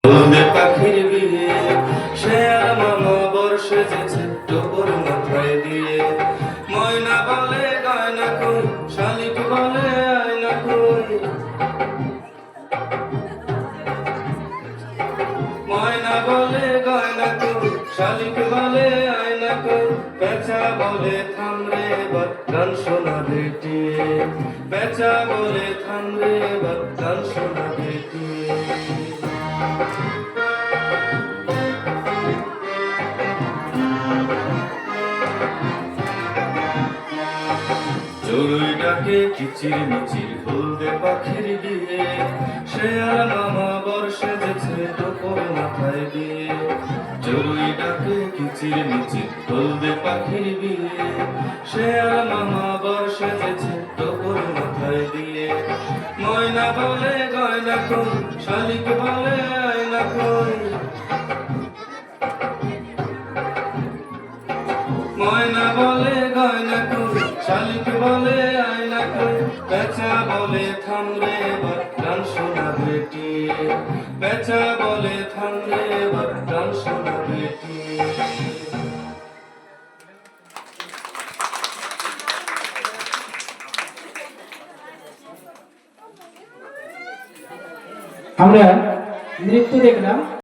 হলদে পাখির বিয়ে সে আর মামা বর্ষে যেছে টোপর মাথায় দিয়ে ময়না বলে গয়না কই শালিক বলে আয়না কই ময়না বলে গয়না কই শালিক বলে আয়না কই পেঁচা বলে থাম রে এবার গান শোনা বেটিয়ে পেঁচা বলে থাম রে এবার গান শোনা বেটিয়ে চড়ুই ডাকে কিচির মিচির হলদে পাখির বিয়ে সে আর মামা বর্ষে যেছে টোপর মাথায় দিয়ে চড়ুই ডাকে কিচির মিচির হলদে পাখির বিয়ে সে আর মামা বর্ষে যেছে টোপর মাথায় দিয়ে ময়না বলে গয়না কই শালিক বলে আয়না কই ময়না বলে গয়না কই শালিক বলে আয়না কই পেঁচা বলে থাম রে এবার গান শোনা বেটিয়ে পেঁচা বলে থাম রে এবার গান শোনা বেটিয়ে আমরা নৃত্য দেখলাম।